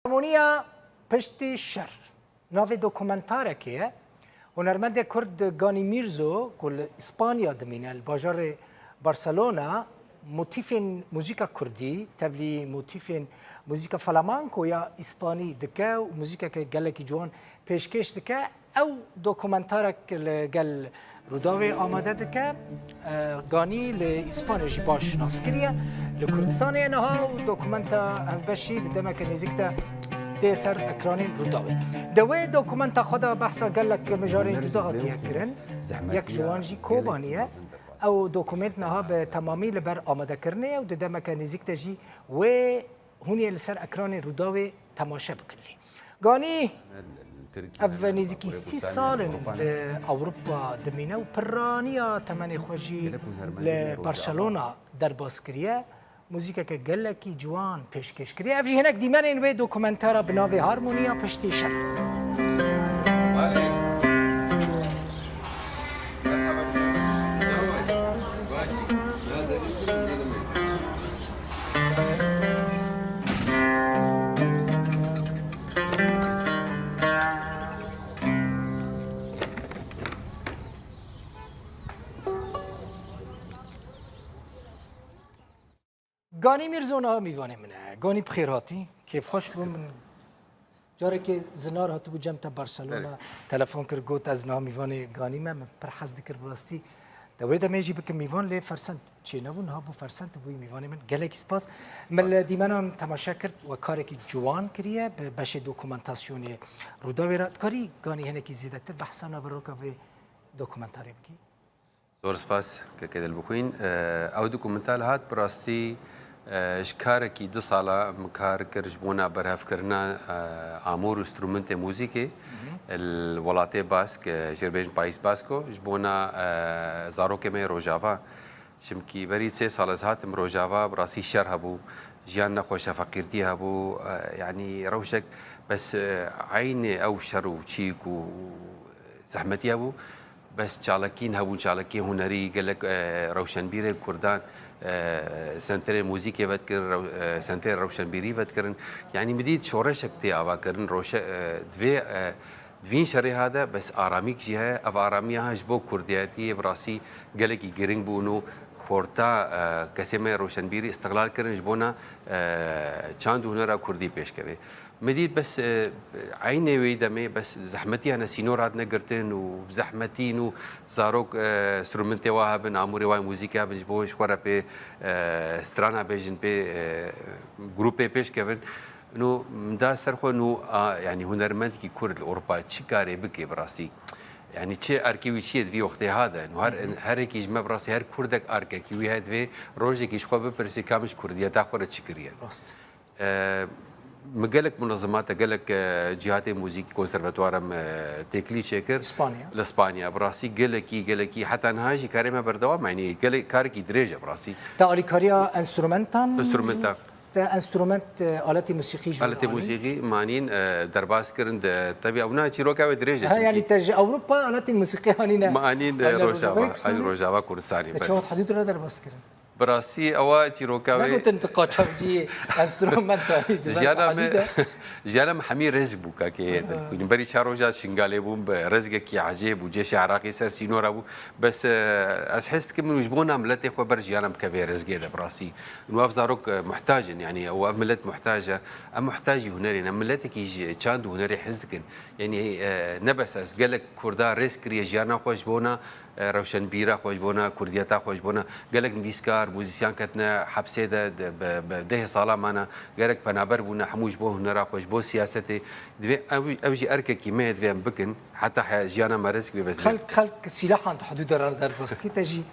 هارمونیا پشت شر ناو دوکومنتارکیه هنرمند کرد گانی میرزو کل اسپانیا دمینه الباجار برشلونه موتیف موزیک کردی تبلی موتیف موزیک فلامانکو یا اسپانی دکه و موزیک که گلکی جوان پیشکش دکه او دوکومنتارک گل روداوی آماده دکه گانی لاسپانیش باش ناسکریه لکردستان اینها و دوکومنتا هفبشی دمک نزیکتا ده سر اکرانین روداوی دوی دوکومنتا خدا بحثا گلک مجارین جدا هاتیه کرن یک جوانجی کوبانیه او دوکومنت نها به تمامی لبر آماده کرنه و دمک نزیکتا جی و هونی لسر اکران روداوی تماشا بکلی گانی اف نزیکی 30 سال اوروبا دمینه و پرانیا تمنی خوشی لبرشلونه در باسکریه موزیک که گلکی جوان پیشکش کریه اف جی هنک دیمن این وی دوکومنتارا بناوی هارمونیا پشتی شب گانی میرزونا میوانه منه گانی بخیراتی کیف خوش بو من جاره که زنار هاتو بو جمتا برشلونه تلفن کر گوت از نا میوانه گانی من پر حز دکر براستی دوید میجی بکم میوان لی فرسنت چی نبون ها بو فرسنت بوی میوانه من گلکی سپاس مل دیمانم تماشا کرد و کاری که جوان کریه بش دوکومنتاسیون روداوی را کاری گانی هنکی زیاده تر بحثانا بروکا و دوکومنتاری بکی زور سپاس که کدل بخوین او دوکومنتال هات براستی شکارکی 2 ساله مکار کرجبونا برهف کرنا آمور استرومنت موزیکی الولات باسک جربیج پایس باسکو جبونا زاروک می روجاوا چمکی بری 3 سال از هاتم روجاوا براسی شر هبو جیان نخوش فقیرتی هبو يعني روشك بس عين او شر و چیک و زحمتی هبو بس چالکین هبون چالکی هنری گلک روشنبیر کردان سنتر موزیکی ود کرن سنتر روشنبیری ود کرن يعني مدید شورشک تی آوا کرن روش دوین شری هذا بس آرامیک جیه او آرامیه جبو کردیاتی براسی گلکی گرینگ بونو خورتا کسی میں روشنبیری استقلال کرن جبونا چاند هنرا کردی پیش کرے مدید بس عینه وی دمه بس زحمتی انا سینورات نگرتن و زحمتی نو زاروک استرومنت واهبن امور وای موزیکا بجبوش خورا به استرانا بیجن به گروپ پیش کردن نو دا سرخو نو يعني هنرمند کی کرد اروپا چی کاری بکی براسی يعني چه اركيوي چه في وقت هذا انه هر كيج ما براسي هر كردك اركيوي هاد في روجي كيش خو ببرسي كامش كرديه تاخر تشكريه مقالك منظمات قالك جهات موسيقى كونسرفاتوار تكلي شكر اسبانيا براسي قالكي حتى نهاجي كاريما بردوام يعني قالك كاركي دريجه براسي تاوري كاريا انسترومنتال انسترومنت آلات موسیقی آلات موسیقی مانین درباس کرند طبیعی اونا چیروکا و دریجه يعني تج اوروبا آلات موسیقی هنينا مانین روجاوا کردستانی چه حدود را درباس کرد براسي أوا تيروكاوي نقول تنتقاد شبجي انسترومنتال جانا حمي رزق بوكا كي بري شاروجا شنغالي بوم رزق كي عجيب وجيش عراقي سر سينورا بو بس أحس كم وجبونا ملتي خو برجي جانا مكفي رزق هذا براسي نواف زاروك محتاج يعني أو ملت محتاجة أم محتاج هنري ملتي كي تشاندو هنري حزكن يعني نبس أسقلك كردا رزق ريا جانا خوش بونا روشنبیره خوش بونا کردیتا خوش بونا گلک نویسکار موزیسیان کتنا حبسه ده سالا مانا گلک پنابر بونا حموش بو هنرا خوش بو سیاستی دوی اوجی ارکه کی مه دوی بکن حتی جیانا مرسک بی بس خلق سلاح عند حدود در بس کی تجی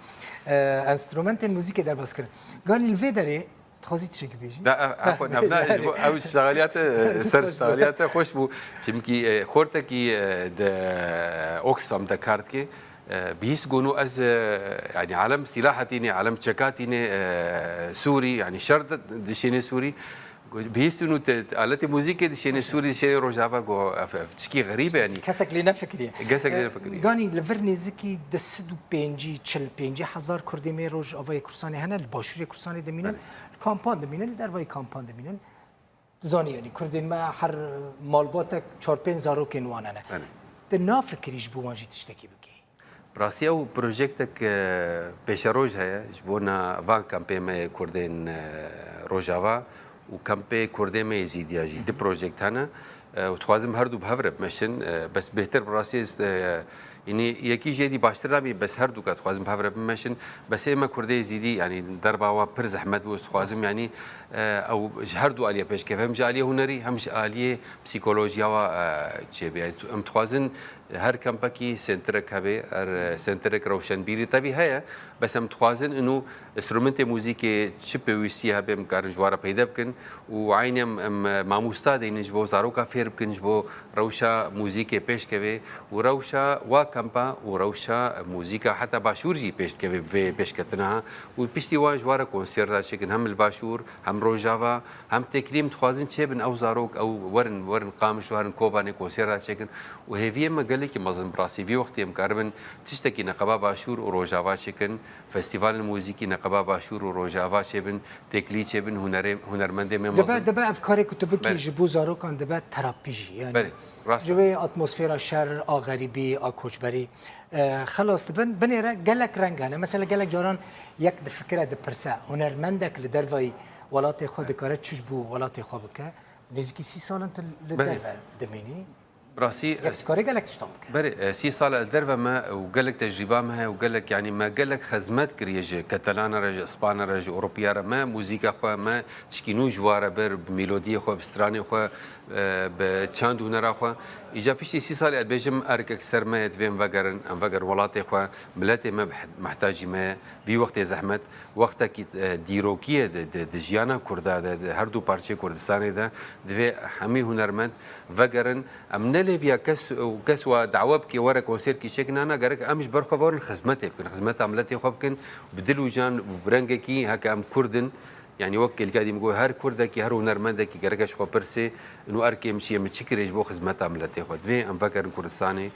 انسترومنت الموسیقی در بس کرد قال الفيدري تخوزي تشيك بيجي لا عفوا ابناء او اشتغاليات سر اشتغاليات خوش بو چمكي خورتكي د اوكسفام دكارتكي بيس جونو از يعني علم سلاحتيني علم تشكاتيني سوري يعني شرط دشيني سوري بيست انه آلات موسيقى دشيني سوري دشيني روجافا جو تشكي غريبه يعني كسك لنا فكريه كسك لنا فكريه غاني لفرني زكي دسدو بينجي تشل بينجي هزار كردي مي روج اوي كرساني هنا الباشوري كرساني دمينن كامبان دمينن در واي كامبان دمينن زانی یعنی کردین ما هر مالباتک 4-5 زاروکین وانانه ده نافکریش بو وانجی تشتکی بکی براستی او پروژکتك بيشروج هي جبونا فان كامبي ما كردين روجافا وكامبي كردين ما يزيدياجي دي بروجكت هنا وتخوازم هردو بهفر بمشن بس بهتر براسي يعني يكي جدي باشتر رامي بس هردو كات خوازم بهفر بمشن بس ما كردي يزيدي يعني دربا وبر زحمت بوست خوازم يعني او هردو اليا بيش كيف هم جاليه هنري همش اليه بسيكولوجيا و تشبي ام تخوازن هر كامباكي سنترك هبه هر سنترك روشنبيري طبي هيا بس ام تخوازن انه انسترومنت موزيكي تشبي ويستي هبه مكار جوارا بيدا بكن وعيني ماموستا دي نجبو زاروكا فير بكن نجبو روشا موزيكي بيش كبه وروشا وكامبا وروشا موزيكا حتى باشورجي بيش كبه بيش كتنها وبيشتي وا جوارا كونسيرتا شكن هم الباشور هم روجافا هم تكريم تخوازن تشبن او زاروك او ورن قامش وهرن كوباني كونسيرتا شكن وهي ما قال لك مازن براسي في وقت مكاربن تشتكي نقبا باشور وروجافا شكن فستيفال الموسيقي نقبا باشور وروجافا شبن تكلي شبن هنرمند ما مازن دبا افكاري كتبكي جبو زاروكان دبا ترابيجي يعني بله راست جوي اتمسفيرا شر غريبي كوچبري خلاص بنيره قالك رنگانه مثلا قالك جاران يك فكره د پرسا هنرمندك لدروي ولاتي خود كاره چجبو ولاتي خو بك نزكي 6 سال انت لدروا دميني براسي يكسكاري قالك تشتمك بري 6 سال الدربه ما وقال لك تجربه ما وقال لك يعني ما قال لك خدمات كريج كاتالان رج اسبان رج اوروبيا ما موزيكا خو ما تشكينو جواره بر بميلودي خو بستراني خو بچاند هنر خو اجا بيشتي 6 سال البيجم ارك اكثر ما يتفهم فقرن ام فقر ولاتي خو ملاتي ما محتاج ما في وقت زحمت وقتك ديروكيه د جيانا كردا هر دو بارچه كردستان ده دو همي هنرمند فقرن ام نلفيا كس ودعوه بكي ورا كونسير كي شكنا انا قالك امش برخه فور الخدمات يمكن خدمات عملتي خو يمكن بدلو جان برنجكي هكا ام كردن يعني وكل قاعد يقول هر كردكي هر هنرمندكي قرقش خو برسي انه اركي مشي متشكر يجبو خدمات عملتي خو في ام فكر كردستاني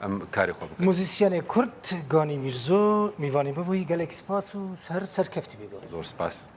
ام كاري خو موزيسيان كرد غاني ميرزو ميواني بوي قالك سباس و سر كفتي بيقول زور سباس